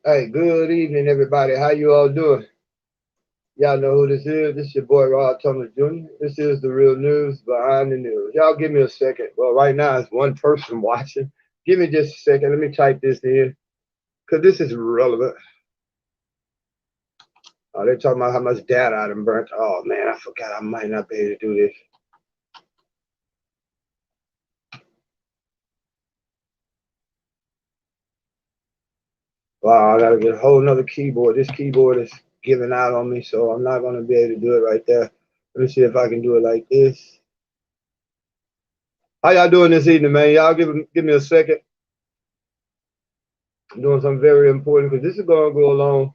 Hey, good evening, everybody. How you all doing? Y'all know who this is. This is your boy Rod Thomas Jr. This is the real news behind the news. Y'all give me a second. Well, right now it's one person watching. Give me just a second. Let me type this in because this is relevant. They're talking about how much data I done burnt. Oh man, I forgot I might not be able to do this. Wow, I gotta get a whole nother keyboard. This keyboard is giving out on me, so I'm not gonna be able to do it right there. Let me see if I can do it like this. How y'all doing this evening, man? Y'all give me a second. I'm doing something very important because this is gonna go along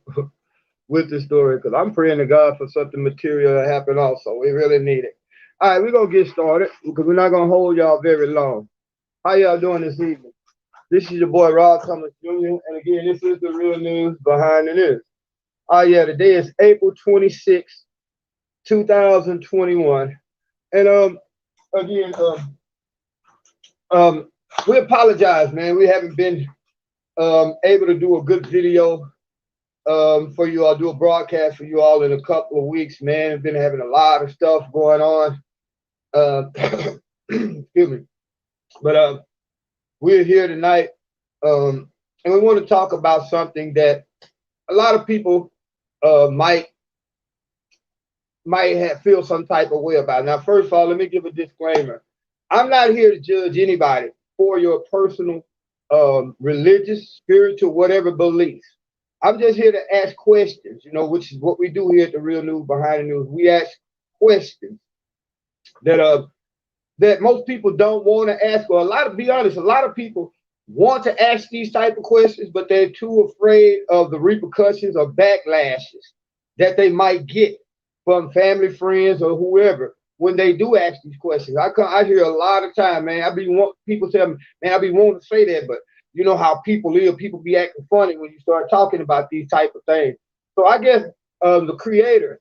with the story because I'm praying to God for something material to happen also. We really need it. All right, we're gonna get started because we're not gonna hold y'all very long. How y'all doing this evening? This is your boy Rod Thomas Jr. And again, this is the real news behind the news. Oh yeah, today is April 26, 2021. And again, um we apologize, man. We haven't been able to do a good video for you all, do a broadcast for you all in a couple of weeks, man. I've been having a lot of stuff going on. Excuse me. But we're here tonight, and we want to talk about something that a lot of people might feel some type of way about. Now, first of all, let me give a disclaimer. I'm not here to judge anybody for your personal, religious, spiritual, whatever beliefs. I'm just here to ask questions, which is what we do here at the Real News Behind the News. We ask questions that that most people don't want to ask, or be honest, a lot of people want to ask these type of questions, but they're too afraid of the repercussions or backlashes that they might get from family, friends, or whoever when they do ask these questions. I hear a lot of time, man. People tell me, man, I be wanting to say that, but you know how people live. People be acting funny when you start talking about these type of things. So I guess the Creator,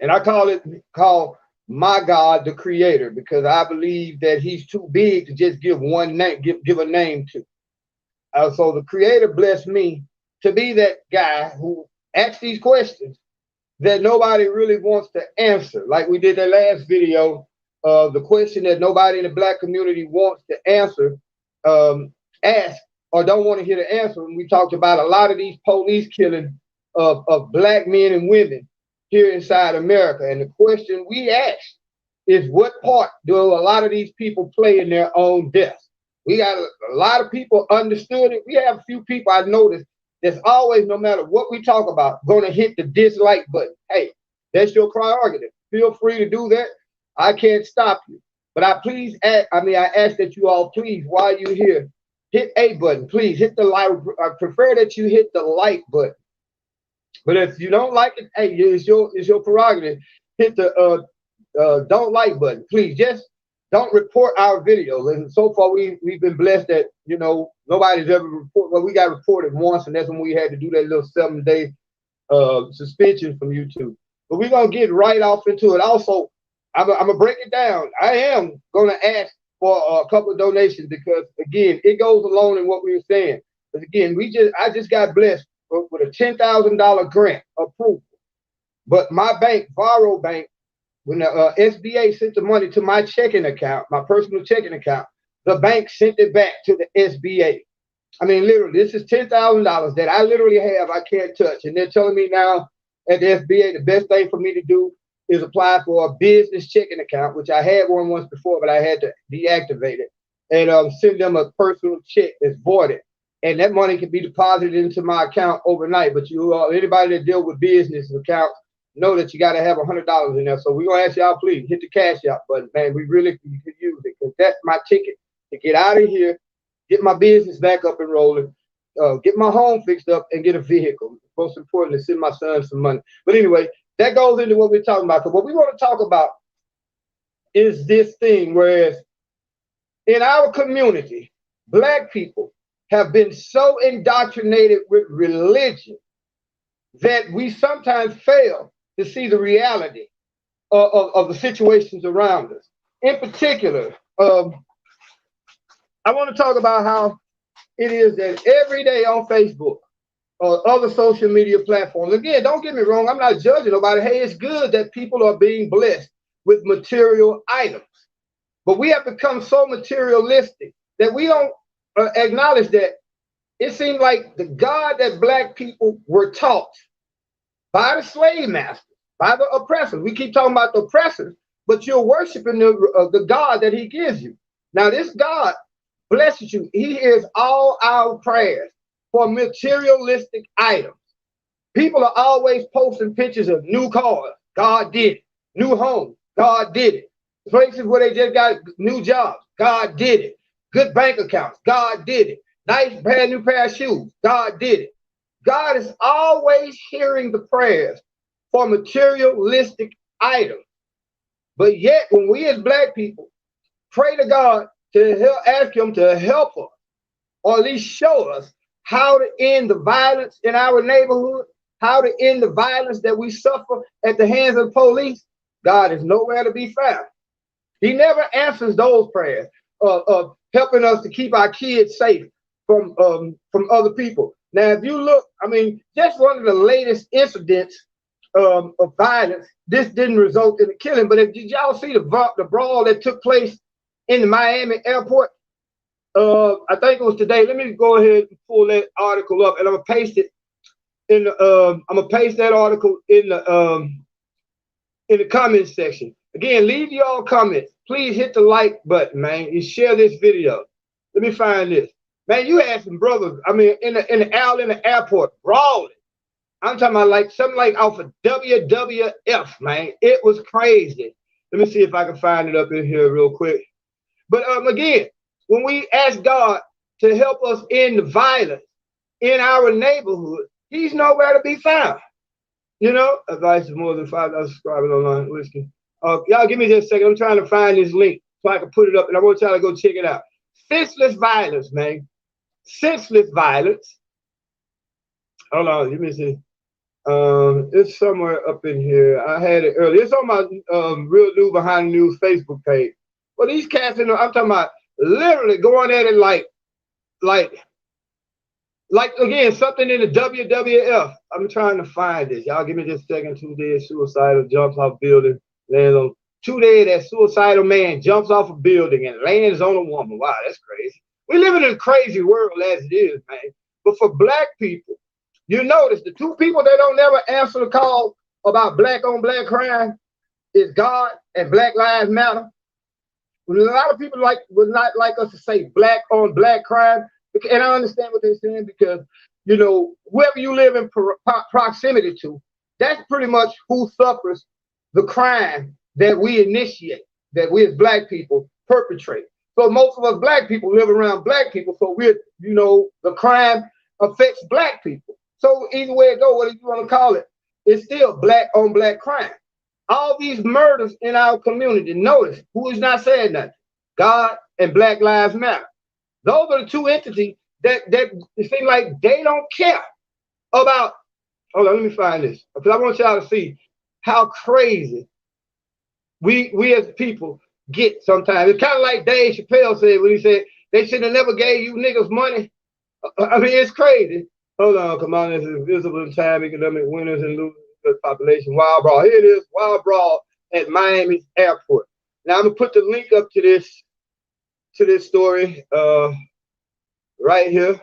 and I call my God the Creator because I believe that He's too big to just give one name, give a name to. So the Creator blessed me to be that guy who asks these questions that nobody really wants to answer. Like we did that last video, the question that nobody in the black community wants to answer, ask or don't want to hear the answer. And we talked about a lot of these police killing of black men and women here inside America. And the question we asked is, what part do a lot of these people play in their own death? We got a lot of people understood it. We have a few people I noticed that's always, no matter what we talk about, going to hit the dislike button. Hey, that's your prerogative. Feel free to do that. I can't stop you. But I ask that you all please, while you're here, hit a button. Please hit the like. I prefer that you hit the like button. But if you don't like it, hey, it's your prerogative. Hit the don't like button. Please just don't report our videos. And so far we've been blessed that nobody's ever reported. Well, we got reported once, and that's when we had to do that little 7-day suspension from YouTube. But we're gonna get right off into it. Also, I'm gonna break it down. I am gonna ask for a couple of donations because again, it goes along in what we were saying. But again, I just got blessed with a $10,000 grant approval. But my bank, Varo Bank, when the SBA sent the money to my checking account, my personal checking account, the bank sent it back to the SBA. I mean, literally, this is $10,000 that I literally have, I can't touch. And they're telling me now at the SBA, the best thing for me to do is apply for a business checking account, which I had one once before, but I had to deactivate it, and send them a personal check that's voided. And that money can be deposited into my account overnight. But anybody that deal with business accounts, know that you got to have $100 in there. So we're gonna ask y'all, please hit the cash out button, man. We really could use it because that's my ticket to get out of here, get my business back up and rolling, get my home fixed up, and get a vehicle. Most importantly, send my son some money. But anyway, that goes into what we're talking about. Because what we want to talk about is this thing, whereas in our community, black people have been so indoctrinated with religion that we sometimes fail to see the reality of the situations around us. In particular, I want to talk about how it is that every day on Facebook, other social media platforms. Again, don't get me wrong. I'm not judging nobody. Hey, it's good that people are being blessed with material items. But we have become so materialistic that we don't acknowledge that it seems like the God that black people were taught by the slave masters, by the oppressors. We keep talking about the oppressors, but you're worshiping the God that he gives you. Now, this God blesses you. He hears all our prayers for materialistic items. People are always posting pictures of new cars. God did it. New homes. God did it. Places where they just got new jobs. God did it. Good bank accounts. God did it. Nice brand new pair of shoes. God did it. God is always hearing the prayers for materialistic items. But yet, when we as black people pray to God to help, ask him to help us, or at least show us how to end the violence in our neighborhood, how to end the violence that we suffer at the hands of the police, God is nowhere to be found. He never answers those prayers of helping us to keep our kids safe from other people. Now, if you look, I mean, just one of the latest incidents of violence, this didn't result in a killing, but did y'all see the brawl that took place in the Miami airport? I think it was today. Let me go ahead and pull that article up, and I'm gonna paste it in the. I'm gonna paste that article in the comment section. Again, leave your comments. Please hit the like button, man, and share this video. Let me find this. Man, you had some brothers, I mean, in the airport, brawling. I'm talking about like something like off of WWF, man. It was crazy. Let me see if I can find it up in here real quick. But again, when we ask God to help us end the violence in our neighborhood, he's nowhere to be found. You know, advice is more than 5,000 subscribers online. Listen, y'all give me just a second. I'm trying to find this link so I can put it up, and I want y'all to go check it out. Senseless violence, man. Senseless violence. Hold on, let me see. It's somewhere up in here. I had it earlier. It's on my Real New Behind the News Facebook page. Well, these cats, I'm talking about literally going at it like again, something in the WWF. I'm trying to find this. Y'all give me just a second. 2 days suicidal, jumps off building, lands on 2 days. That suicidal man jumps off a building and lands on a woman. Wow, that's crazy. We live in a crazy world as it is, man. But for black people, you notice the two people that don't never answer the call about black on black crime is God and Black Lives Matter. A lot of people would not like us to say black on black crime. And I understand what they're saying because, you know, whoever you live in proximity to, that's pretty much who suffers the crime that we initiate, that we as black people perpetrate. So most of us black people live around black people. So we're, you know, the crime affects black people. So either way it goes, whatever you want to call it, it's still black on black crime. All these murders in our community, notice who is not saying nothing. God and Black Lives Matter. Those are the two entities that it seems like they don't care about. Hold on, let me find this because I want y'all to see how crazy we as people get sometimes. It's kind of like Dave Chappelle said when he said they should have never gave you niggas money. I mean, it's crazy. Hold on, come on, this is invisible in time, economic winners and losers, population, wild brawl. Here it is, wild brawl at Miami airport. Now I'm gonna put the link up to this story right here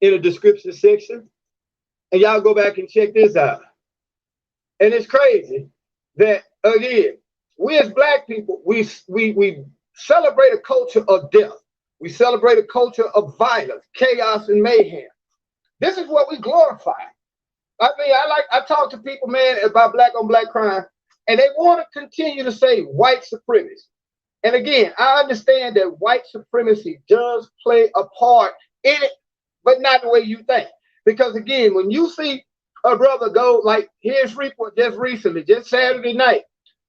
in the description section, and y'all go back and check this out. And it's crazy that again, we as black people, we celebrate a culture of death. We celebrate a culture of violence, chaos, and mayhem. This is what we glorify. I mean, I talk to people, man, about black on black crime, and they want to continue to say white supremacy. And again, I understand that white supremacy does play a part in it, but not the way you think. Because again, when you see a brother go, like here's Freeport just recently, just Saturday night,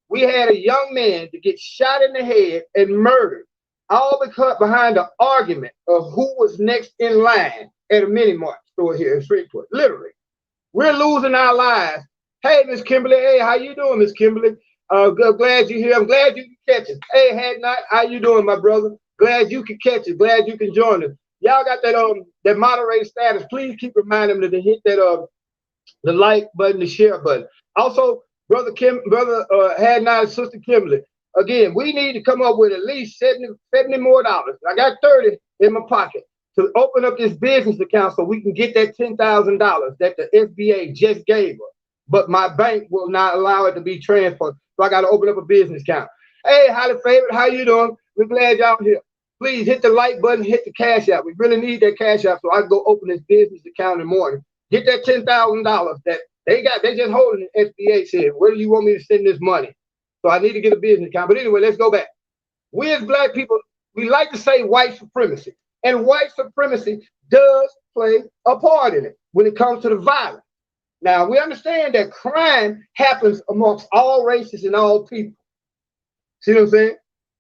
we had a young man to get shot in the head and murdered, all because behind the argument of who was next in line at a mini mart store here in Freeport. Literally, we're losing our lives. Hey, Miss Kimberly. Hey, how you doing, Miss Kimberly? Glad you're here. I'm glad you can catch us. Hey, Had Not, how you doing, my brother? Glad you can catch us. Glad you can join us. Y'all got that that moderator status, please keep reminding them to hit that the like button, the share button. Also, brother Hadnot, sister Kimberly. Again, we need to come up with at least 70 more dollars. I got 30 in my pocket to open up this business account so we can get that $10,000 that the SBA just gave us. But my bank will not allow it to be transferred. So I got to open up a business account. Hey, highly favored, how you doing? We're glad y'all here. Please hit the like button, hit the cash app. We really need that cash app so I can go open this business account in the morning. Get that $10,000 that they just holding the SBA said, where do you want me to send this money? So I need to get a business account. But anyway, let's go back. We as black people, we like to say white supremacy. And white supremacy does play a part in it when it comes to the violence. Now, we understand that crime happens amongst all races and all people. See what I'm saying?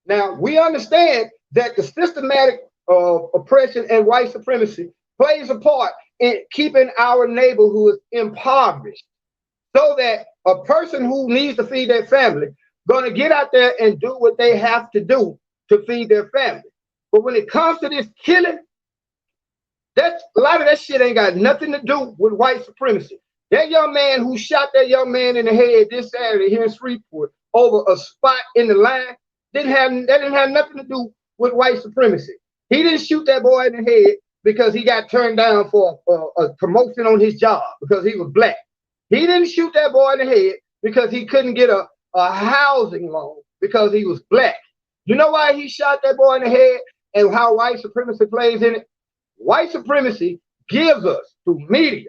Now, we understand that the systematic oppression and white supremacy plays a part in keeping our neighborhoods impoverished so that a person who needs to feed their family going to get out there and do what they have to do to feed their family. But when it comes to this killing, a lot of that shit ain't got nothing to do with white supremacy. That young man who shot that young man in the head this Saturday here in Shreveport over a spot in the line didn't have nothing to do with white supremacy. He didn't shoot that boy in the head because he got turned down for a promotion on his job because he was black. He didn't shoot that boy in the head because he couldn't get a housing loan because he was black. You know why he shot that boy in the head and how white supremacy plays in it? White supremacy gives us through media,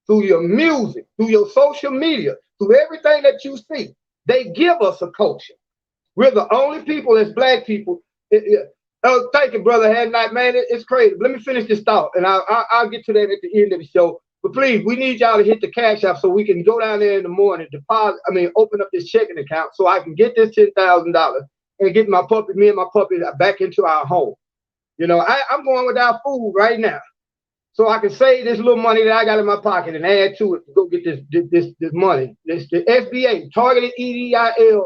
through your music, through your social media, through everything that you see, they give us a culture. We're the only people as black people. Oh, thank you, brother Hadnot, man. It's crazy. Let me finish this thought, and I'll get to that at the end of the show. But please, we need y'all to hit the cash app so we can go down there in the morning, open up this checking account so I can get this $10,000 and get me and my puppy back into our home. You know, I'm going without food right now, so I can save this little money that I got in my pocket and add to it to go get this money. This the SBA, targeted EIDL.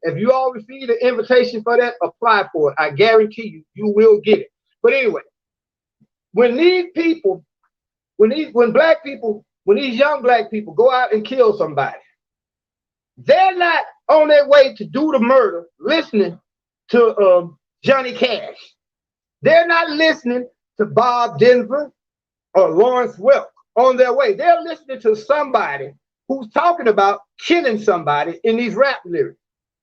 If you all receive the invitation for that, apply for it. I guarantee you, you will get it. But anyway, when these young black people go out and kill somebody, they're not on their way to do the murder listening to Johnny Cash. They're not listening to Bob Denver or Lawrence Welk on their way. They're listening to somebody who's talking about killing somebody in these rap lyrics.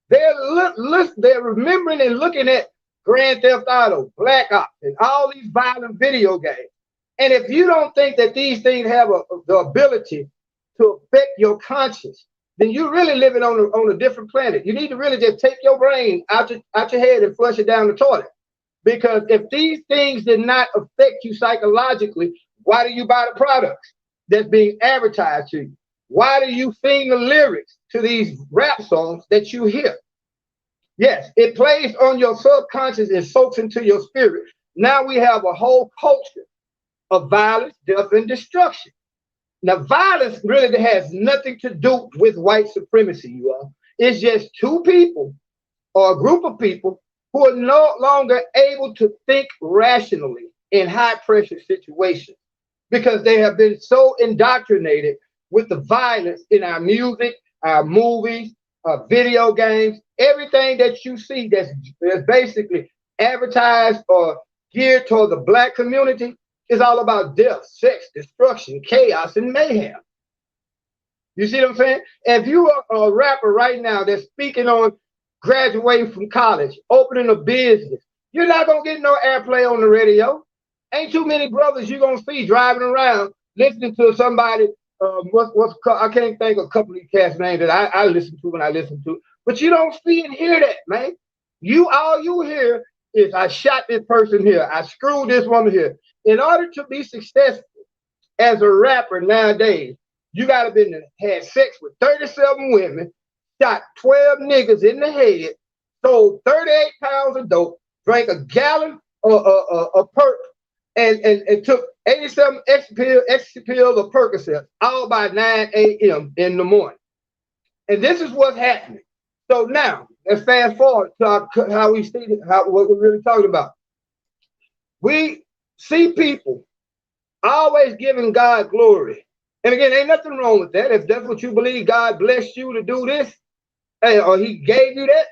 They're remembering and looking at Grand Theft Auto, Black Ops, and all these violent video games. And if you don't think that these things have the ability to affect your conscience, then you're really living on a different planet. You need to really just take your brain out your head and flush it down the toilet. Because if these things did not affect you psychologically, why do you buy the products that's being advertised to you? Why do you sing the lyrics to these rap songs that you hear? Yes, it plays on your subconscious and soaks into your spirit. Now we have a whole culture of violence, death, and destruction. Now, violence really has nothing to do with white supremacy, you all. It's just two people or a group of people who are no longer able to think rationally in high-pressure situations because they have been so indoctrinated with the violence in our music, our movies, our video games, everything that you see that's basically advertised or geared toward the black community is all about death, sex, destruction, chaos, and mayhem. You see what I'm saying? If you are a rapper right now that's speaking on graduating from college, opening a business, you're not going to get no airplay on the radio. Ain't too many brothers you're going to see driving around listening to somebody. I can't think of a couple of these cast names that I listen to when I listen to, but you don't see and hear that, man. All you hear is I shot this person here, I screwed this woman here. In order to be successful as a rapper nowadays, you got to be had sex with 37 women, shot 12 niggas in the head, sold 38 pounds of dope, drank a gallon of perk, and took 87 ecstasy pills of Percocet, all by 9 a.m. in the morning. And this is what's happening. So now, let's fast forward to what we're really talking about. see people always giving God glory. And again, ain't nothing wrong with that. If that's what you believe, God blessed you to do this, or he gave you that,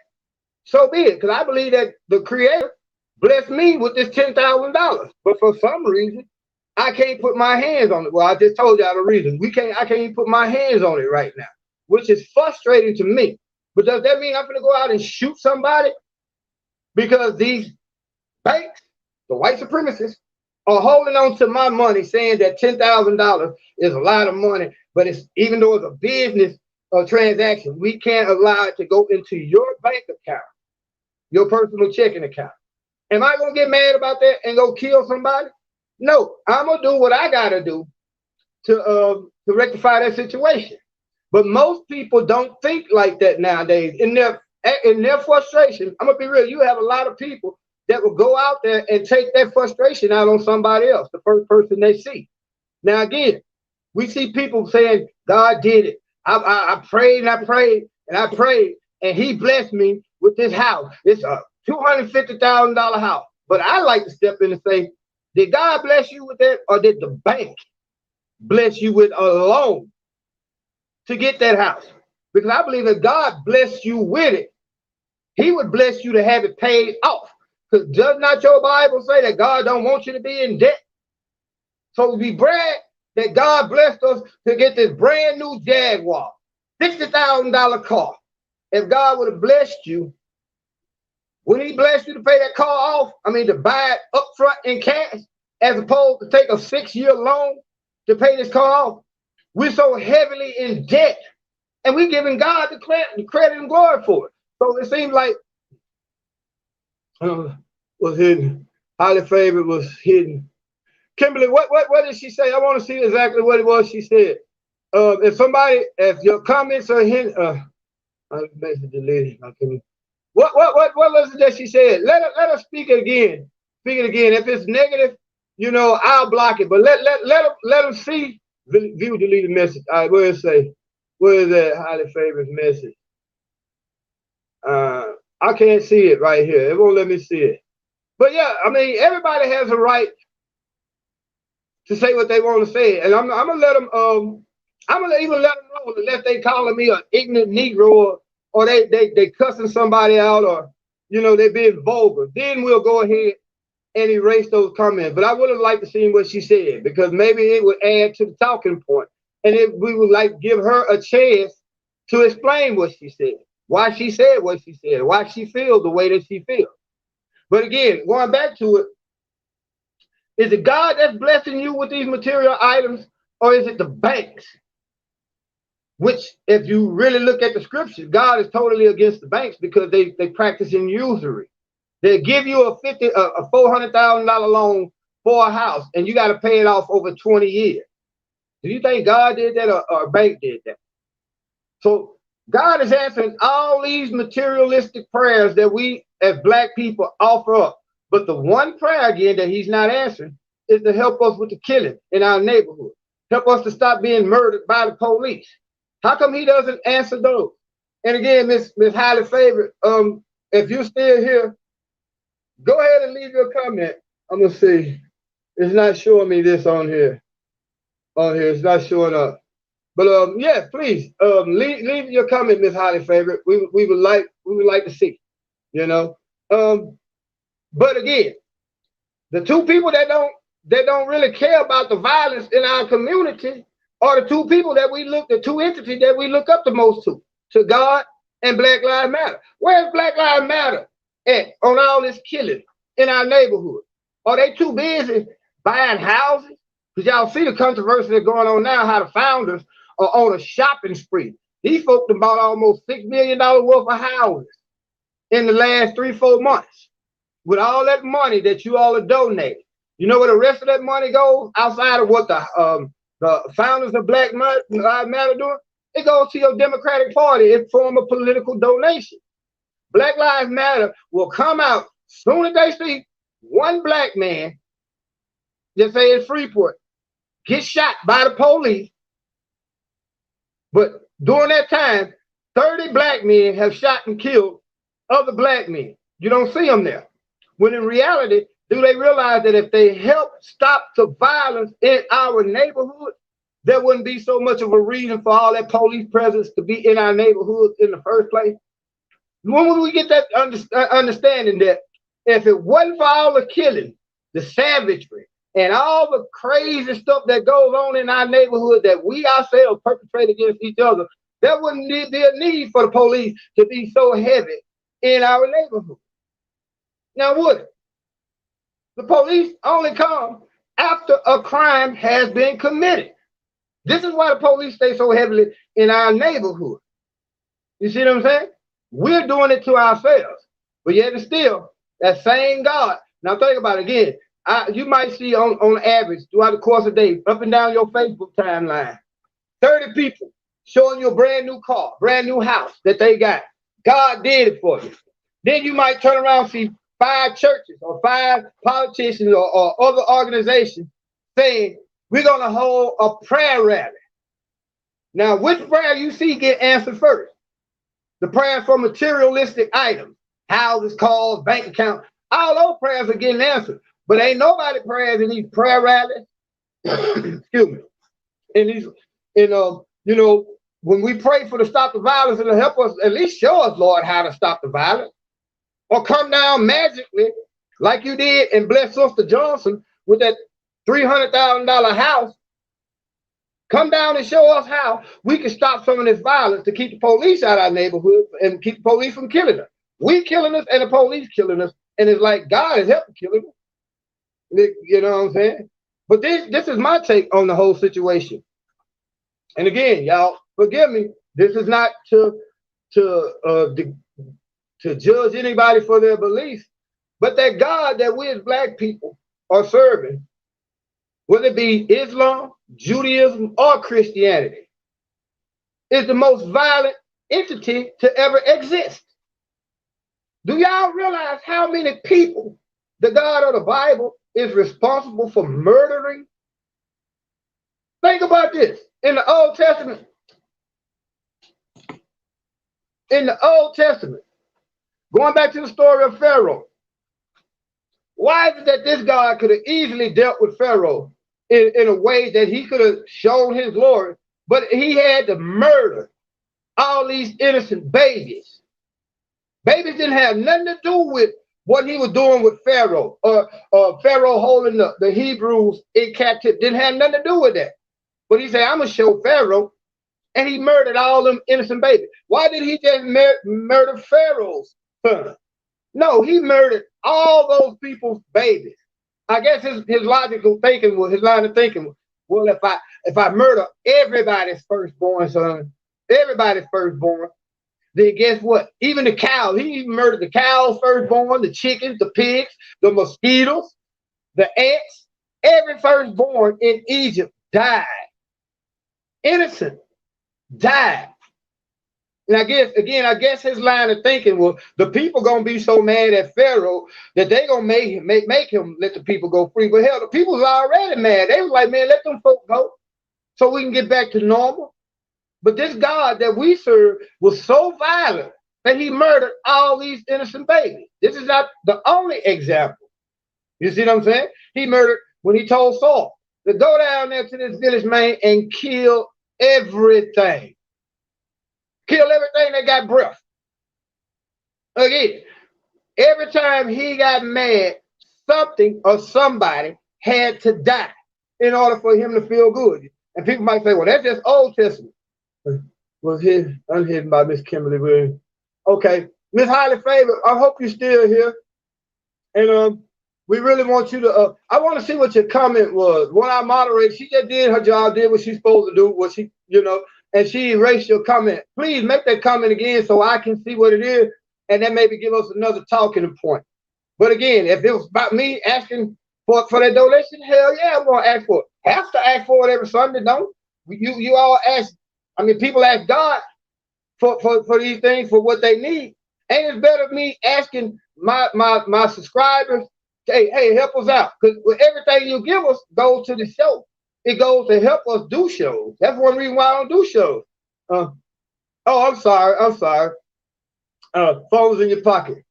so be it. Because I believe that the Creator blessed me with this $10,000. But for some reason, I can't put my hands on it. Well, I just told y'all the reason. I can't even put my hands on it right now, which is frustrating to me. But does that mean I'm going to go out and shoot somebody? Because these banks, the white supremacists, are holding on to my money, saying that $10,000 is a lot of money, but it's, even though it's a business transaction, we can't allow it to go into your bank account, your personal checking account. Am I gonna get mad about that and go kill somebody? No, I'm gonna do what I gotta do to rectify that situation. But most people don't think like that nowadays. In their frustration, I'm gonna be real. You have a lot of people that will go out there and take that frustration out on somebody else, the first person they see. Now again, we see people saying God did it. I prayed and I prayed and I prayed, and he blessed me with this house. It's a $250,000 house. But I like to step in and say, did God bless you with that, or did the bank bless you with a loan to get that house? Because I believe that God blessed you with it, he would bless you to have it paid off. Because does not your Bible say that God don't want you to be in debt? So we brag that God blessed us to get this brand new Jaguar, $60,000 car. If God would have blessed you, would he bless you to pay that car off? I mean, to buy it up front in cash, as opposed to take a 6-year loan to pay this car off? We're so heavily in debt, and we're giving God the credit and glory for it. So it seems like was hidden. Highly favored was hidden. Kimberly, what did she say? I want to see exactly what it was she said. If your comments are hidden, message deleted. What was it that she said? Let her speak it again. Speak it again. If it's negative, I'll block it. But let them see. View deleted message. All right, what does it say? Where is that highly favored message? I can't see it right here. It won't let me see it. But yeah, I mean, everybody has a right to say what they want to say, and I'm gonna let them. I'm gonna even let them know, unless they calling me an ignorant Negro, or they cussing somebody out, or they being vulgar. Then we'll go ahead and erase those comments. But I would have liked to see what she said, because maybe it would add to the talking point, and we would like give her a chance to explain what she said, why she said what she said, why she feels the way that she feels. But again, going back to it, is it God that's blessing you with these material items, or is it the banks? Which, if you really look at the scriptures, God is totally against the banks, because they practice in usury. They give you a $400,000 loan for a house, and you got to pay it off over 20 years. Do you think God did that, or a bank did that? So God is answering all these materialistic prayers that we as Black people offer up. But the one prayer, again, that he's not answering is to help us with the killing in our neighborhood. Help us to stop being murdered by the police. How come he doesn't answer those? And again, Miss Highly Favored, if you're still here, go ahead and leave your comment. I'm going to see. It's not showing me this on here. It's not showing up. But yeah, please leave your comment, Miss Highly Favored. We would like to see, But again, the two people that don't really care about the violence in our community are the two people the two entities that we look up the most to God and Black Lives Matter. Where's Black Lives Matter at on all this killing in our neighborhood? Are they too busy buying houses? Because y'all see the controversy that's going on now, how the founders are on a shopping spree. These folks have bought almost $6 million worth of houses in the last 3-4 months. With all that money that you all are donating, you know where the rest of that money goes outside of what the founders of Black Lives Matter doing? It goes to your Democratic Party in form of political donation. Black Lives Matter will come out soon as they see one Black man, just say in Freeport, get shot by the police. But during that time, 30 Black men have shot and killed other Black men. You don't see them there. When in reality, Do they realize that if they help stop the violence in our neighborhood, there wouldn't be so much of a reason for all that police presence to be in our neighborhoods in the first place? When will we get that understanding that if it wasn't for all the killing, the savagery, and all the crazy stuff that goes on in our neighborhood that we ourselves perpetrate against each other, there wouldn't be a need for the police to be so heavy in our neighborhood. Now, would it? The police only come after a crime has been committed. This is why the police stay so heavily in our neighborhood. You see what I'm saying? We're doing it to ourselves, but yet and still, that same God. Now think about it again. You might see on average throughout the course of the day, up and down your Facebook timeline, 30 people showing you a brand new car, brand new house that they got. God did it for you. Then you might turn around and see 5 churches or 5 politicians or other organizations saying, we're going to hold a prayer rally. Now, which prayer you see get answered first? The prayer for materialistic items, houses, cars, bank accounts, all those prayers are getting answered. But ain't nobody praying in these prayer rallies. Excuse me. In these, you know, when we pray for to stop the violence and to help us, at least show us, Lord, how to stop the violence. Or come down magically, like you did, and bless Sister Johnson with that $300,000 house. Come down and show us how we can stop some of this violence to keep the police out of our neighborhood and keep the police from killing us. We killing us and the police killing us, and it's like God is helping killing us. You know what I'm saying? But this is my take on the whole situation. And again, y'all, forgive me. This is not to judge anybody for their beliefs, but that God that we as Black people are serving, whether it be Islam, Judaism, or Christianity, is the most violent entity to ever exist. Do y'all realize how many people the God of the Bible is responsible for murdering? Think about this. In the Old Testament, going back to the story of Pharaoh, why is it that this God could have easily dealt with Pharaoh in a way that he could have shown his glory, but he had to murder all these innocent babies? Babies didn't have nothing to do with what he was doing with Pharaoh, or Pharaoh holding the Hebrews in captivity. Didn't have nothing to do with that. But he said, I'm going to show Pharaoh, and he murdered all them innocent babies. Why did he just murder Pharaoh's son? No, he murdered all those people's babies. I guess his logical thinking was, his line of thinking was, well, if I murder everybody's firstborn son, everybody's firstborn, then guess what? Even the cows, he even murdered the cows' firstborn, the chickens, the pigs, the mosquitoes, the ants. Every firstborn in Egypt died. Innocent, died. And I guess his line of thinking was, the people gonna be so mad at Pharaoh that they gonna make him let the people go free. But hell, the people was already mad. They was like, man, let them folk go so we can get back to normal. But this God that we serve was so violent that he murdered all these innocent babies. This is not the only example. You see what I'm saying? He murdered when he told Saul to go down there to this village, man, and kill everything. Kill everything that got breath. Again, every time he got mad, something or somebody had to die in order for him to feel good. And people might say, well, that's just Old Testament. Was unhidden by Miss Kimberly Williams. Okay, Miss Highly Favored, I hope you're still here. And we really want you to, I want to see what your comment was. When I moderate, she just did her job, did what she's supposed to do, what she, and she erased your comment. Please make that comment again so I can see what it is, and then maybe give us another talking point. But again, if it was about me asking for that donation, hell yeah, I'm gonna ask for it. Have to ask for it every Sunday, don't you all ask? I mean, people ask God for these things, for what they need. Ain't it better me asking my subscribers, hey, help us out? Because everything you give us goes to the show. It goes to help us do shows. That's one reason why I don't do shows. I'm sorry. Phone's in your pocket.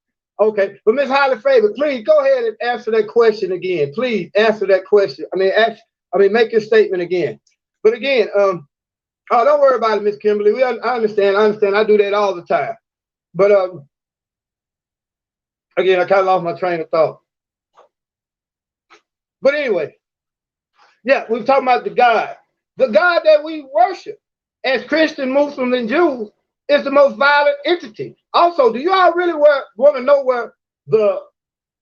Okay, but Miss Highly Favored, please go ahead and answer that question again. Please answer that question. Make your statement again. But again, oh, don't worry about it, Miss Kimberly. I understand. I understand. I do that all the time. But again, I kind of lost my train of thought. But anyway, yeah, we're talking about the God that we worship as Christian, Muslims, and Jews is the most violent entity. Also, do you all really want to know where the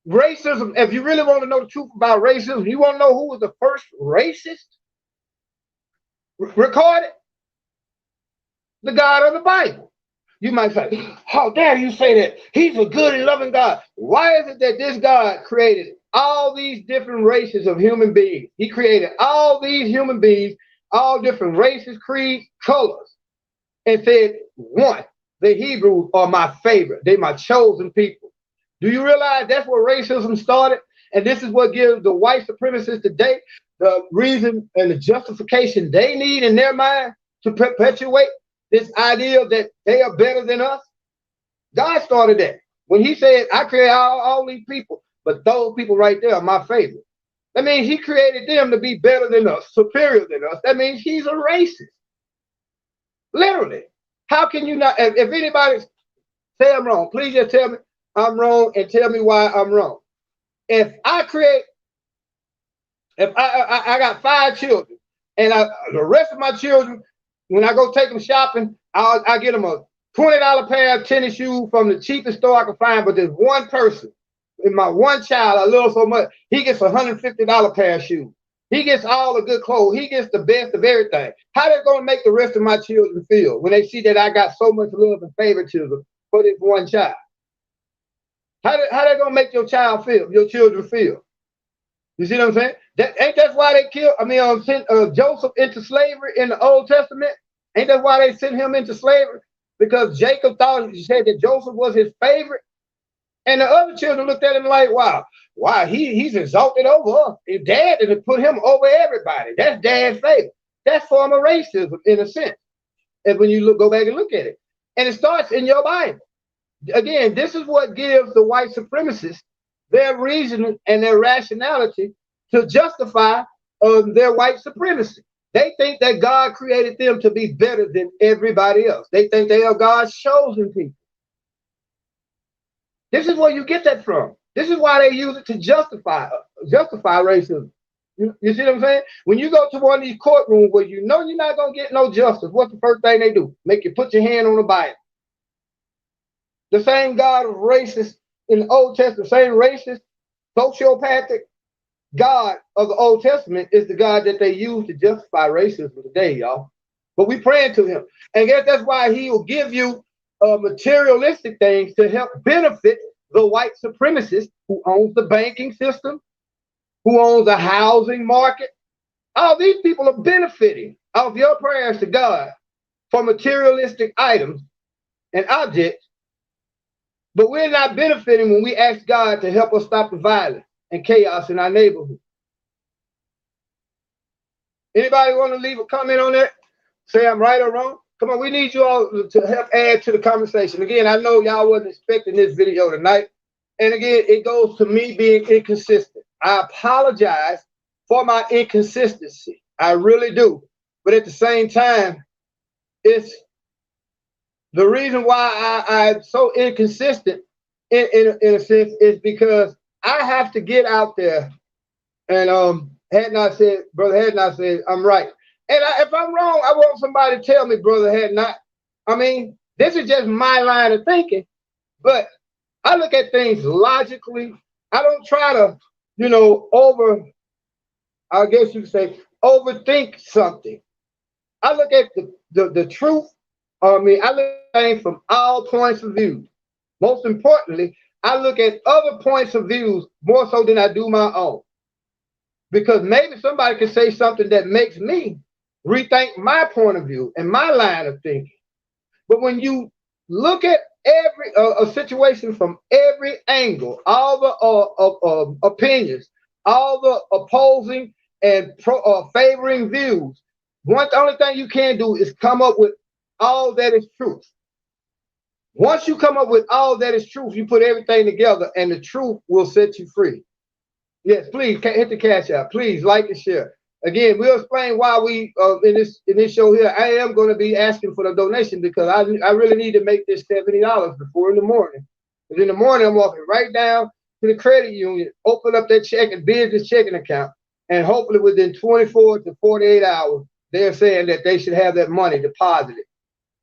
racism, if you really want to know the truth about racism, you want to know who was the first racist recorded? The God of the Bible. You might say, how dare you say that? He's a good and loving God. Why is it that this God created all these different races of human beings? He created all these human beings, all different races, creeds, colors, and said, one, the Hebrews are my favorite. They're my chosen people. Do you realize that's where racism started? And this is what gives the white supremacists today the reason and the justification they need in their mind to perpetuate this idea that they are better than us. God started that. When he said, I create all these people, but those people right there are my favorite. That means he created them to be better than us, superior than us. That means he's a racist. Literally. How can you not, if anybody say I'm wrong, please just tell me I'm wrong and tell me why I'm wrong. If I got 5 children and the rest of my children, when I go take them shopping, I get them a $20 pair of tennis shoes from the cheapest store I can find, but there's one person, in my one child, I love so much, he gets a $150 pair of shoes. He gets all the good clothes. He gets the best of everything. How they going to make the rest of my children feel when they see that I got so much love and favoritism for this one child? How they going to make your child feel, your children feel? You see what I'm saying? That's why they killed, sent Joseph into slavery in the Old Testament? Ain't that why they sent him into slavery? Because Jacob said that Joseph was his favorite. And the other children looked at him like, wow, he's exalted over us. His dad didn't put him over everybody. That's dad's favorite. That's form of racism in a sense. And when you go back and look at it. And it starts in your Bible. Again, this is what gives the white supremacists their reason and their rationality to justify their white supremacy. They think that God created them to be better than everybody else. They think they are God's chosen people. This is where you get that from. This is why they use it to justify racism. You see what I'm saying? When you go to one of these courtrooms where you know you're not going to get no justice, what's the first thing they do? Make you put your hand on the Bible. The same God of racist in the Old Testament, same racist, sociopathic God of the Old Testament is the God that they use to justify racism today, y'all. But we praying to him. And guess that's why he will give you materialistic things to help benefit the white supremacist who owns the banking system, who owns the housing market. All these people are benefiting off your prayers to God for materialistic items and objects, but we're not benefiting when we ask God to help us stop the violence and chaos in our neighborhood. Anybody want to leave a comment on that? Say I'm right or wrong? Come on, we need you all to help add to the conversation. Again, I know y'all wasn't expecting this video tonight. And again, it goes to me being inconsistent. I apologize for my inconsistency. I really do. But at the same time, it's the reason why I'm so inconsistent in a sense is because I have to get out there and Brother Hadnot said, I'm right. And if I'm wrong, I want somebody to tell me, Brother Hadnot. I mean, this is just my line of thinking, but I look at things logically. I don't try to, I guess you could say, overthink something. I look at the truth. I look at things from all points of view. Most importantly, I look at other points of views more so than I do my own. Because maybe somebody can say something that makes me rethink my point of view and my line of thinking. But when you look at every a situation from every angle, all the opinions, all the opposing and favoring views, the only thing you can do is come up with all that is truth. Once you come up with all that is truth, you put everything together, and the truth will set you free. Yes, please hit the cash out. Please like and share. Again, we'll explain why we in this show here. I am going to be asking for the donation because I really need to make this $70 before in the morning. Because in the morning I'm walking right down to the credit union, open up that check and business checking account, and hopefully within 24 to 48 hours, they're saying that they should have that money deposited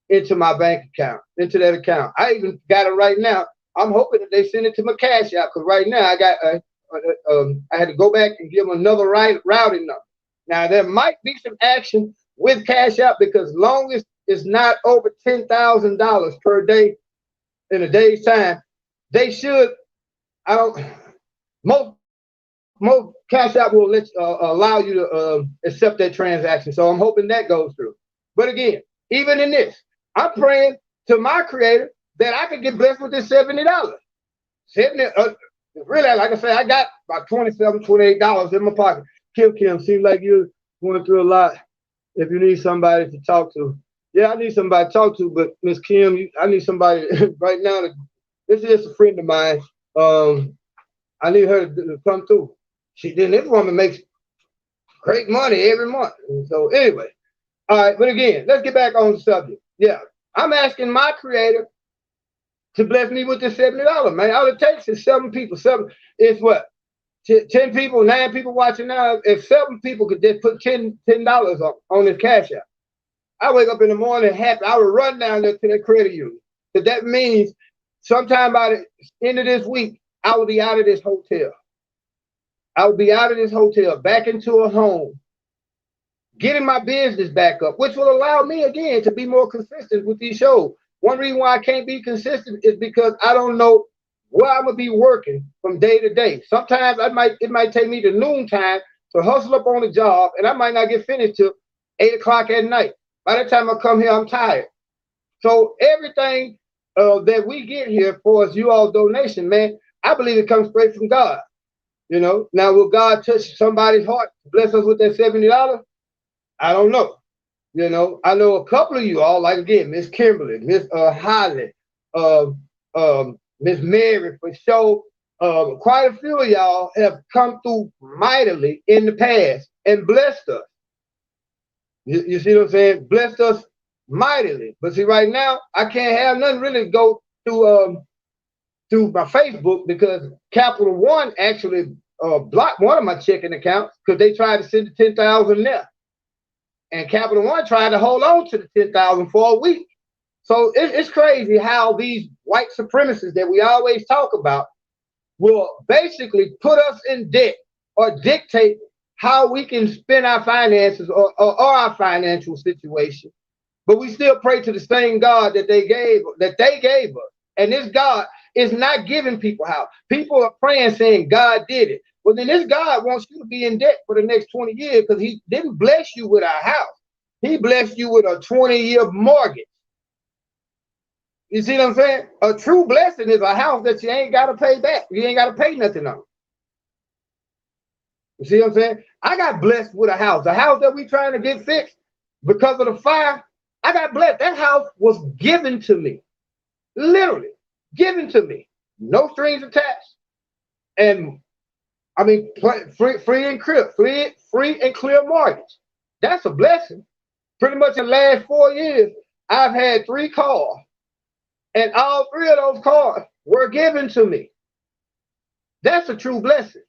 into my bank account, into that account. I even got it right now. I'm hoping that they send it to my cash out because right now I got I had to go back and give them another routing number. Now there might be some action with Cash App because long as it's not over $10,000 per day in a day's time, they should. I don't. Most Cash App will allow you to accept that transaction. So I'm hoping that goes through. But again, even in this, I'm praying to my Creator that I can get blessed with this $70. Really, like I said, I got about $27, $28 in my pocket. Kim, seems like you're going through a lot. If you need somebody to talk to, yeah, I need somebody to talk to. But Miss Kim, I need somebody right now. This is a friend of mine. I need her to come through. This woman makes great money every month. And so anyway, all right. But again, let's get back on the subject. Yeah, I'm asking my Creator to bless me with the $70, man. All it takes is 7 people. It's what? 10 people, 9 people watching now. If 7 people could just put $10 on this Cash App, I wake up in the morning happy. I would run down there to that credit union. Because that means sometime by the end of this week, I will be out of this hotel. I will be out of this hotel, back into a home, getting my business back up, which will allow me again to be more consistent with these shows. One reason why I can't be consistent is because I don't know where I'm gonna be working from day to day. Sometimes it might take me to noontime to hustle up on a job, and I might not get finished till 8 o'clock at night. By the time I come here, I'm tired. So everything that we get here for us, you all donation, man, I believe it comes straight from God. You know, now will God touch somebody's heart, bless us with that $70? I don't know. You know, I know a couple of you all, like again, Miss Kimberly, Miss Holly, Miss Mary, for sure. Quite a few of y'all have come through mightily in the past and blessed us. You see what I'm saying? Blessed us mightily. But see, right now, I can't have nothing really go through my Facebook because Capital One actually blocked one of my checking accounts because they tried to send the $10,000 there. And Capital One tried to hold on to the $10,000 for a week. So it's crazy how these white supremacists that we always talk about will basically put us in debt or dictate how we can spend our finances or our financial situation. But we still pray to the same God that they gave us. And this God is not giving people house. People are praying saying God did it. Well, then this God wants you to be in debt for the next 20 years because he didn't bless you with a house. He blessed you with a 20-year mortgage. You see what I'm saying? A true blessing is a house that you ain't got to pay back. You ain't got to pay nothing on. You see what I'm saying? I got blessed with a house that we trying to get fixed because of the fire. I got blessed. That house was given to me. Literally given to me. No strings attached. And I mean, free and clear mortgage. That's a blessing. Pretty much in the last 4 years, I've had 3 cars. And all 3 of those cars were given to me. That's a true blessing.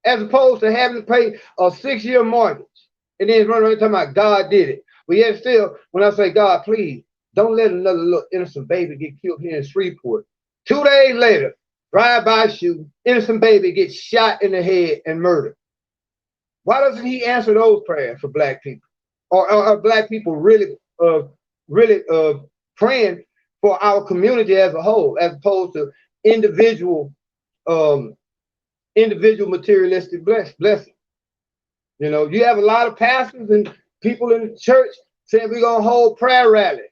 As opposed to having to pay a 6-year mortgage. And then run around talking about God did it. But yet still, when I say, God, please, don't let another little innocent baby get killed here in Shreveport. 2 days later, drive-by shooting, innocent baby gets shot in the head and murdered. Why doesn't he answer those prayers for black people? Or are black people really praying for our community as a whole, as opposed to individual materialistic blessing? You know, you have a lot of pastors and people in the church saying we're going to hold prayer rallies.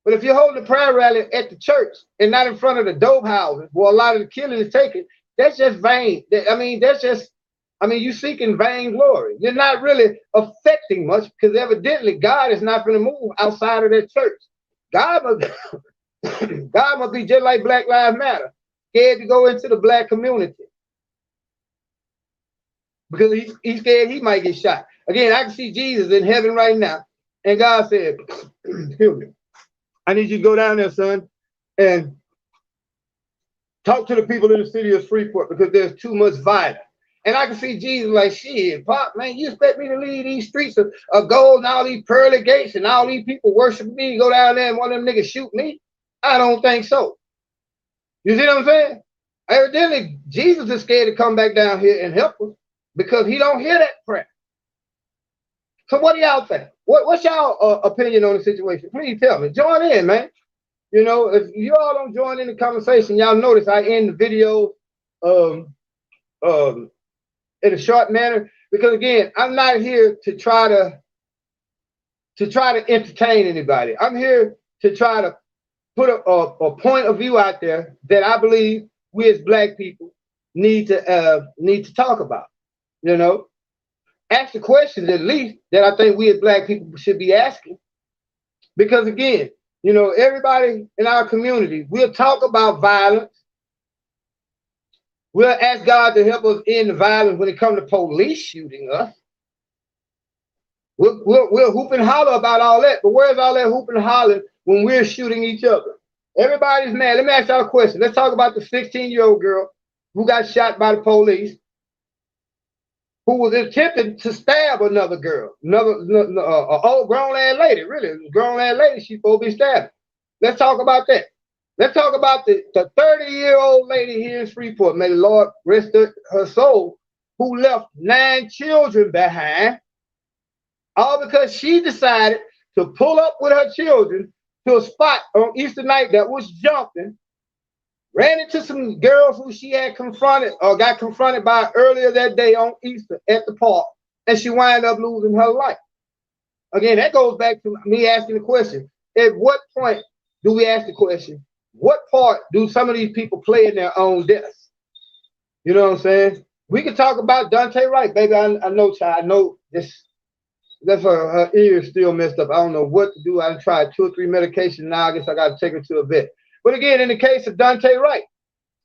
But if you're holding a prayer rally at the church and not in front of the dope houses where a lot of the killing is taken, that's just vain. You're seeking vain glory. You're not really affecting much because evidently God is not going to move outside of that church. God God must be just like Black Lives Matter, scared to go into the black community because he's scared he might get shot. Again, I can see Jesus in heaven right now, and God said, excuse me, I need you to go down there, son, and talk to the people in the city of Freeport because there's too much violence. And I can see Jesus like, shit, Pop, man, you expect me to leave these streets of gold and all these pearly gates and all these people worship me, go down there and one of them niggas shoot me? I don't think so. You see what I'm saying? Evidently, Jesus is scared to come back down here and help us because he don't hear that prayer. So what do y'all think? What's y'all opinion on the situation? Please tell me. Join in, man. You know, if you all don't join in the conversation, y'all notice I end the video in a short manner because again, I'm not here to try to entertain anybody. I'm here to try to put a point of view out there that I believe we as black people need to talk about. You know, ask the questions at least that I think we as black people should be asking. Because again, you know, everybody in our community, we'll talk about violence. We'll ask God to help us end the violence when it comes to police shooting us. We'll hoop and holler about all that, but where's all that hoop and holler when we're shooting each other? Everybody's mad. Let me ask y'all a question. Let's talk about the 16-year-old girl who got shot by the police, who was attempting to stab another girl, an old grown-ass lady, really. A grown-ass lady, she's supposed to be stabbing. Let's talk about that. Let's talk about the 30-year-old lady here in Freeport, may the Lord rest her soul, who left 9 children behind, all because she decided to pull up with her children to a spot on Easter night that was jumping, ran into some girls who she had confronted or got confronted by earlier that day on Easter at the park, and she wound up losing her life. Again, that goes back to me asking the question, at what point do we ask the question, what part do some of these people play in their own deaths? You know what I'm saying? We can talk about Daunte Wright, baby. I know, child. I know this. That's her ear is still messed up. I don't know what to do. I tried 2 or 3 medications now. I guess I got to take her to a vet. But again, in the case of Daunte Wright,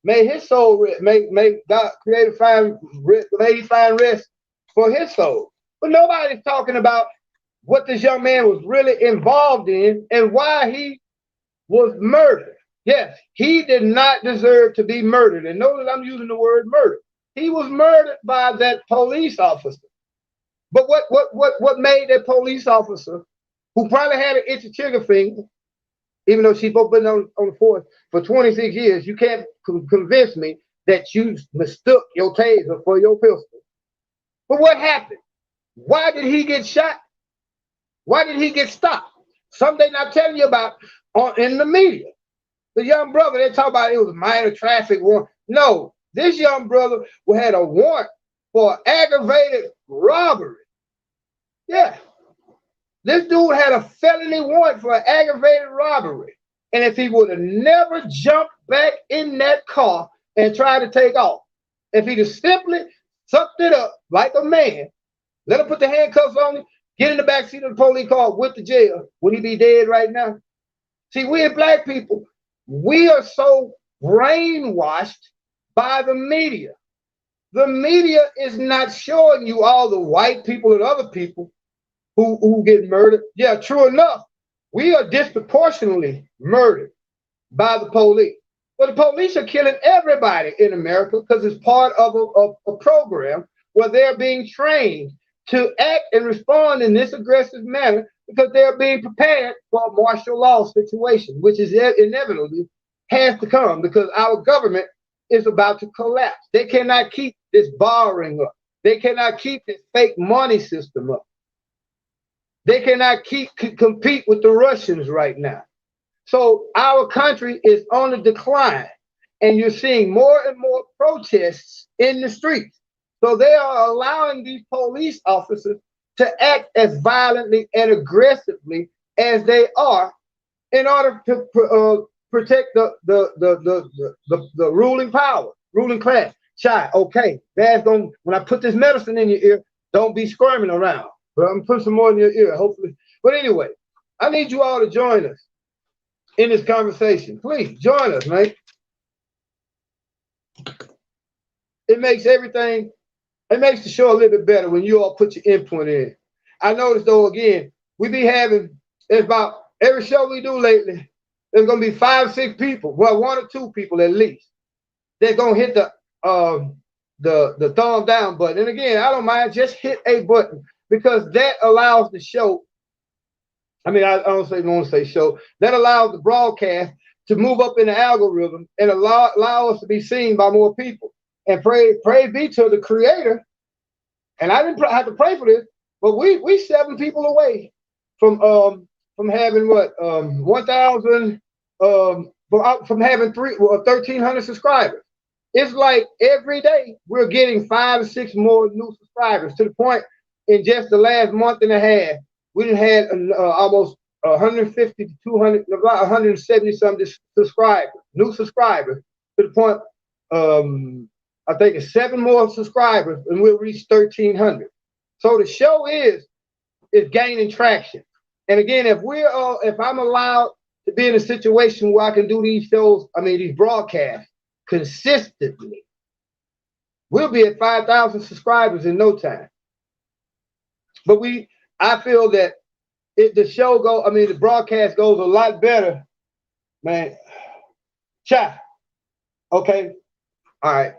may his soul may God create find rest for his soul. But nobody's talking about what this young man was really involved in and why he was murdered. Yes, he did not deserve to be murdered. And notice I'm using the word murder. He was murdered by that police officer. But what made that police officer, who probably had an itchy trigger finger, even though she's both been on the force for 26 years, you can't convince me that you mistook your taser for your pistol. But what happened? Why did he get shot? Why did he get stopped? Something they're not telling you about in the media. The young brother, they talk about it was a minor traffic warrant. No, this young brother had a warrant for aggravated robbery. Yeah. This dude had a felony warrant for aggravated robbery. And if he would have never jumped back in that car and tried to take off, if he'd have simply sucked it up like a man, let him put the handcuffs on him, get in the back seat of the police car with the jail, would he be dead right now? See, we as black people, we are so brainwashed by the media. The media is not showing you all the white people and other people who get murdered. Yeah, true enough, we are disproportionately murdered by the police. But the police are killing everybody in America because it's part of a program where they're being trained to act and respond in this aggressive manner because they're being prepared for a martial law situation, which is inevitably has to come because our government is about to collapse. They cannot keep this borrowing up. They cannot keep this fake money system up. They cannot compete with the Russians right now. So our country is on the decline, and you're seeing more and more protests in the streets. So they are allowing these police officers to act as violently and aggressively as they are in order to protect the ruling power, ruling class. Child, okay, Dad's gonna, when I put this medicine in your ear, don't be squirming around. But I'm gonna put some more in your ear, hopefully. But anyway, I need you all to join us. in this conversation. Please join us, man. It makes everything, it makes the show a little bit better when you all put your input in. I noticed though, again, we be having, there's about every show we do lately, there's gonna be 5, 6 people, well, 1 or 2 people at least. They're gonna hit the thumb down button. And again, I don't mind, just hit a button because that allows the show. I mean, I don't want to say show. That allows the broadcast to move up in the algorithm and allow us to be seen by more people. And praise be to the Creator. And I didn't have to pray for this, but we 7 people away from having what 1,000 from having 1,300 subscribers. It's like every day we're getting 5 or 6 more new subscribers, to the point in just the last month and a half we had almost 150 to 200, about 170 something subscribers, new subscribers, to the point I think it's 7 more subscribers and we'll reach 1,300. So the show is gaining traction. And again, if I'm allowed to be in a situation where I can do these shows, I mean these broadcasts consistently, we'll be at 5,000 subscribers in no time. But I feel that the broadcast goes a lot better, man. Okay, all right.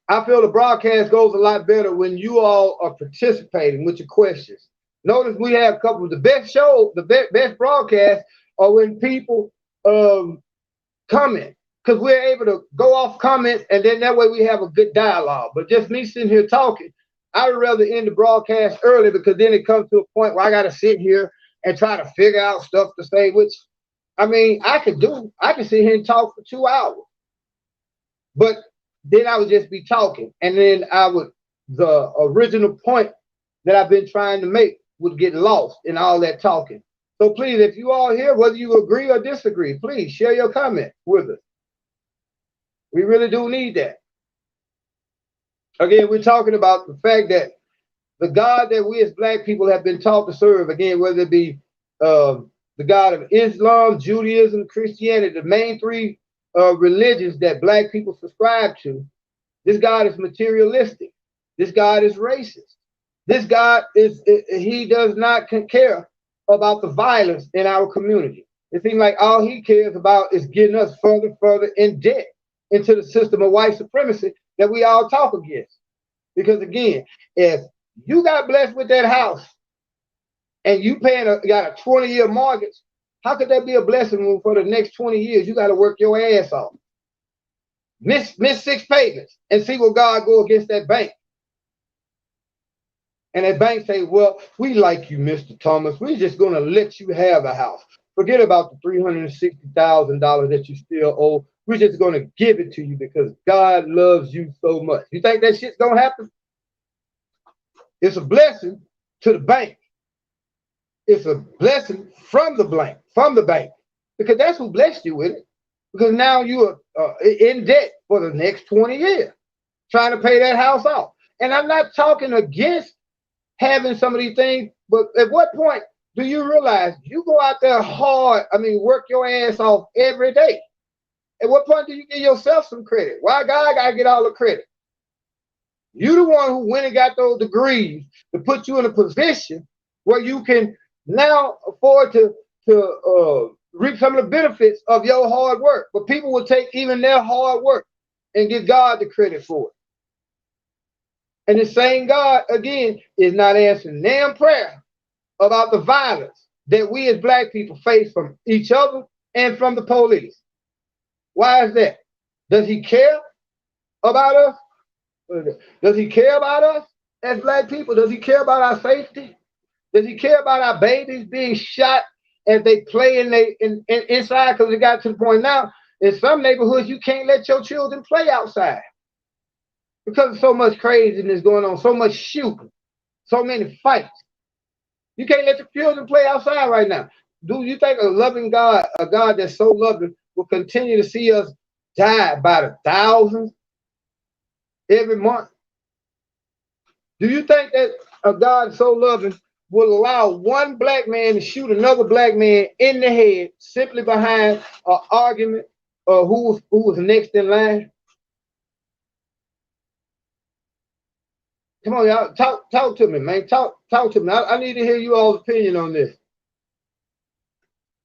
I feel the broadcast goes a lot better when you all are participating with your questions. Notice we have a couple of the best shows, the best broadcasts are when people comment, because we're able to go off comments, and then that way we have a good dialogue. But just me sitting here talking, I would rather end the broadcast early, because then it comes to a point where I got to sit here and try to figure out stuff to say, which, I mean, I can sit here and talk for 2 hours. But then I would just be talking, and then the original point that I've been trying to make would get lost in all that talking. So please, if you all here, whether you agree or disagree, please share your comment with us. We really do need that. Again, we're talking about the fact that the God that we as Black people have been taught to serve, again, whether it be the God of Islam, Judaism, Christianity, the main 3 religions that Black people subscribe to, this God is materialistic. This God is racist. This God he does not care about the violence in our community. It seems like all he cares about is getting us further in debt into the system of white supremacy that we all talk against. Because again, if you got blessed with that house and you got a 20-year mortgage, how could that be a blessing when for the next 20 years you got to work your ass off? Miss 6 payments and see what God go against that bank. And that bank say, well, we like you, Mr. Thomas. We're just going to let you have a house. Forget about the $360,000 that you still owe. We're just going to give it to you because God loves you so much. You think that shit's going to happen? It's a blessing to the bank. It's a blessing from the bank, because that's who blessed you with it. Because now you are in debt for the next 20 years, trying to pay that house off. And I'm not talking against having some of these things, but at what point do you realize you go out there hard, work your ass off every day? At what point do you give yourself some credit? Why God got to get all the credit? You the one who went and got those degrees to put you in a position where you can now afford to reap some of the benefits of your hard work. But people will take even their hard work and give God the credit for it. And the same God, again, is not answering damn prayer about the violence that we as Black people face from each other and from the police. Why is that? Does he care about us? Does he care about us as Black people? Does he care about our safety? Does he care about our babies being shot as they play inside? Because it got to the point now, in some neighborhoods, you can't let your children play outside because of so much craziness going on, so much shooting, so many fights. You can't let your children play outside right now. Do you think a loving God, a God that's so loving, will continue to see us die by the thousands every month? Do you think that a God so loving will allow one black man to shoot another black man in the head simply behind an argument of who was next in line? Come on, y'all, talk to me, man. Talk to me. I need to hear you all's opinion on this.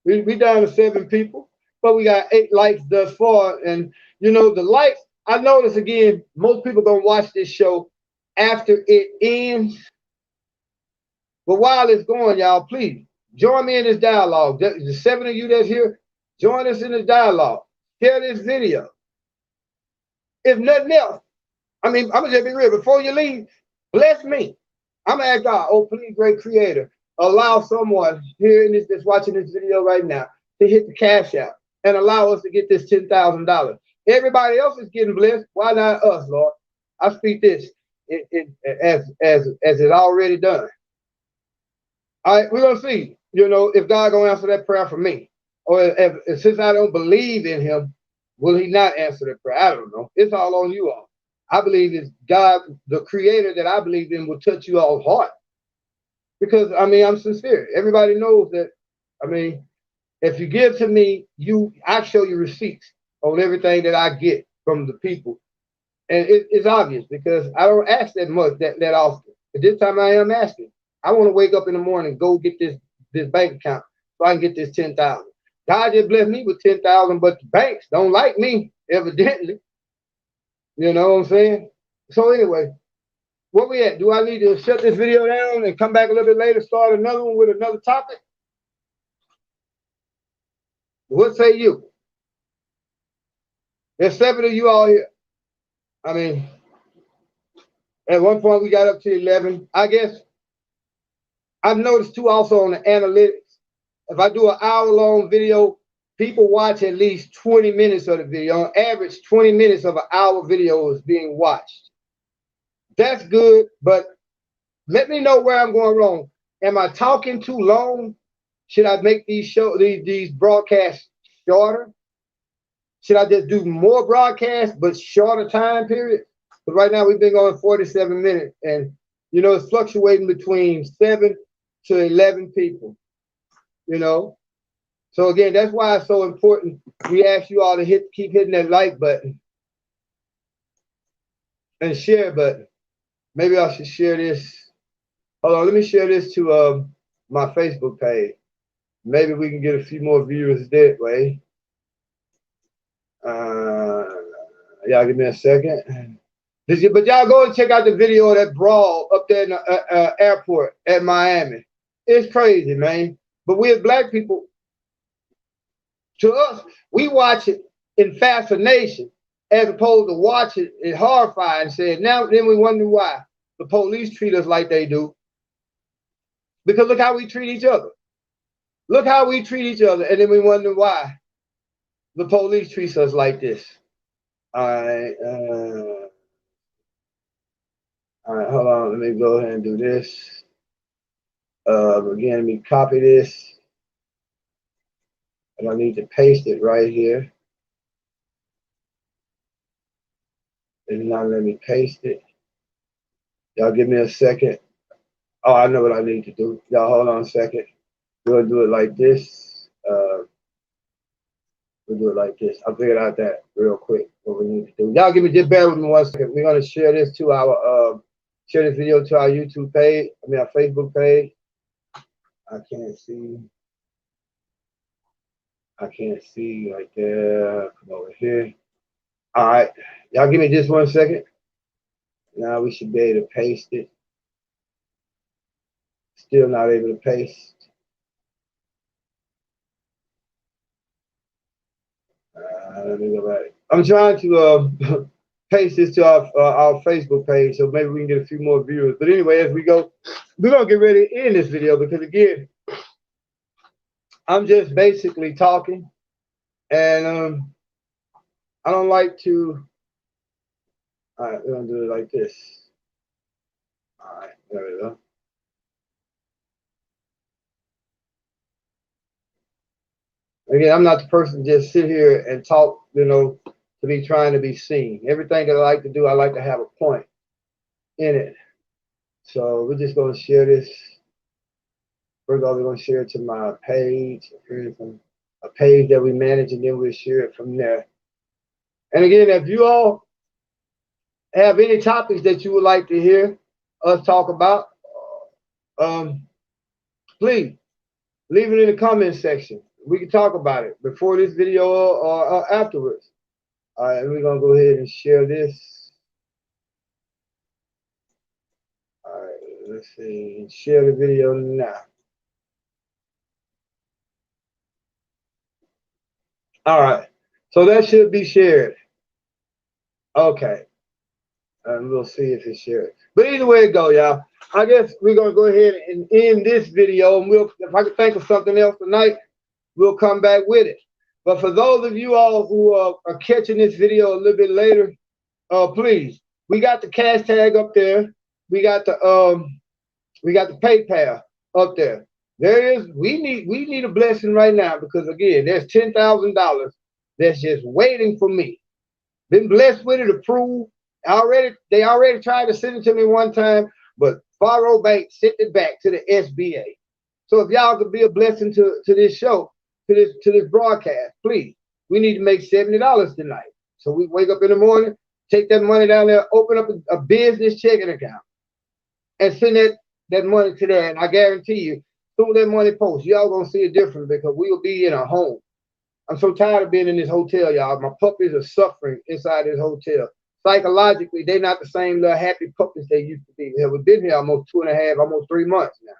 We down to 7 people, but we got 8 likes thus far. And you know, the likes, I notice again, most people don't watch this show after it ends. But while it's going, y'all, please join me in this dialogue. The 7 of you that's here, join us in this dialogue. Share this video. If nothing else, I mean, I'm gonna just be real. Before you leave, bless me. I'm gonna ask God, oh, please, great creator, allow someone here in this that's watching this video right now to hit the cash out and allow us to get this $10,000. Everybody else is getting blessed. Why not us, Lord? I speak this as it already done. All right, we're gonna see, you know, if God gonna answer that prayer for me, or if since I don't believe in Him, will He not answer that prayer? I don't know. It's all on you all. I believe it's God, the Creator that I believe in, will touch you all's heart, because I mean I'm sincere. Everybody knows that. I mean, if you give to me, I show you receipts on everything that I get from the people, and it's obvious because I don't ask that much that often. But this time I am asking. I want to wake up in the morning, go get this bank account so I can get this 10,000. God just blessed me with 10,000, but the banks don't like me, evidently. You know what I'm saying? So anyway, where we at? Do I need to shut this video down and come back a little bit later, start another one with another topic? What say you? There's 7 of you all here. I mean, at one point we got up to 11. I guess I've noticed too also on the analytics, if I do an hour-long video, people watch at least 20 minutes of the video. On average, 20 minutes of an hour video is being watched. That's good, but let me know where I'm going wrong. Am I talking too long? Should I make these broadcasts shorter? Should I just do more broadcasts but shorter time period? But right now we've been going 47 minutes, and you know it's fluctuating between 7 to 11 people. You know, so again, that's why it's so important. We ask you all to keep hitting that like button and share button. Maybe I should share this. Hold on, let me share this to my Facebook page. Maybe we can get a few more viewers that way. Y'all give me a second. But y'all go and check out the video of that brawl up there in the airport at Miami. It's crazy, man. But we as black people, to us, we watch it in fascination as opposed to watch it in horrify and say, then we wonder why the police treat us like they do. Because look how we treat each other. Look how we treat each other, and then we wonder why the police treats us like this. All right, hold on. Let me go ahead and do this. Again, let me copy this. And I need to paste it right here. It's not letting me paste it. Y'all give me a second. Oh, I know what I need to do. Y'all hold on a second. We're gonna do it like this. We'll do it like this. I figured out that real quick what we need to do. Y'all just bear with me 1 second. We're gonna share this to our share this video to our YouTube page. I mean our Facebook page. I can't see right there. Come over here. All right. Y'all give me just 1 second. Now we should be able to paste it. Still not able to paste. Let me go back. I'm trying to paste this to our Facebook page, so maybe we can get a few more viewers. But anyway, as we go, we're gonna get ready to end this video because again, I'm just basically talking, and I don't like to. All right, we're gonna do it like this. All right, there we go. Again, I'm not the person to just sit here and talk, you know, to be trying to be seen. Everything that I like to do, I like to have a point in it. So we're just going to share this First off, we're going to share it to my page, a page that we manage, and then we'll share it from there. And again, if you all have any topics that you would like to hear us talk about, please leave it in the comment section. We can talk about it before this video or afterwards. All right, and we're going to go ahead and share this. All right, let's see. Share the video now. All right, so that should be shared. Okay, and we'll see if it's shared. But either way it go, y'all. I guess we're gonna go ahead and end this video, and if I can think of something else tonight, we'll come back with it. But for those of you all who are catching this video a little bit later, please, we got the cash tag up there. We got the PayPal up there. We need a blessing right now, because again, there's $10,000 that's just waiting for me. Been blessed with it, approved. They already tried to send it to me one time, but Faro Bank sent it back to the SBA. So if y'all could be a blessing to this show, to this broadcast, please. We need to make $70 tonight. So we wake up in the morning, take that money down there, open up a business checking account, and send that money to there. And I guarantee you, soon that money posts, y'all gonna see a difference, because we will be in a home. I'm so tired of being in this hotel, y'all. My puppies are suffering inside this hotel. Psychologically, they're not the same little happy puppies they used to be. We've been here almost 2.5, almost 3 months now.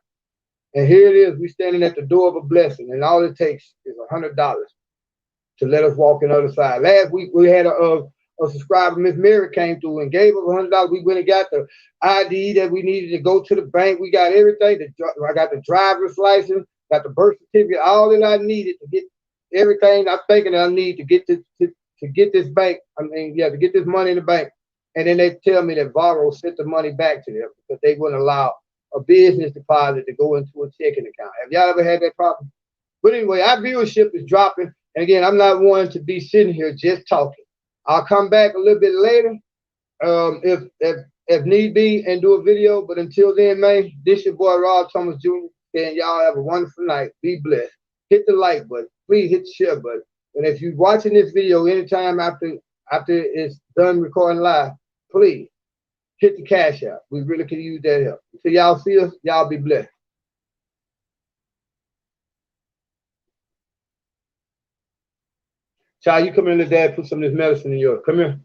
And here it is, we standing at the door of a blessing, and all it takes is $100 to let us walk on the other side. Last week, we had a subscriber, Miss Mary, came through and gave us $100. We went and got the ID that we needed to go to the bank. We got everything. I got the driver's license, got the birth certificate, all that I needed to get everything I'm thinking I need to get to get this bank. To get this money in the bank. And then they tell me that Varo sent the money back to them because they wouldn't allow a business deposit to go into a checking account. Have y'all ever had that problem? But anyway, our viewership is dropping. And again, I'm not one to be sitting here just talking. I'll come back a little bit later, if need be, and do a video. But until then, man, this your boy Rob Thomas Jr. And y'all have a wonderful night. Be blessed. Hit the like button. Please hit the share button. And if you're watching this video anytime after it's done recording live, please hit the cash out. We really can use that help. So y'all see us. Y'all be blessed. Child, you come in, let dad put some of this medicine in yours. Come here.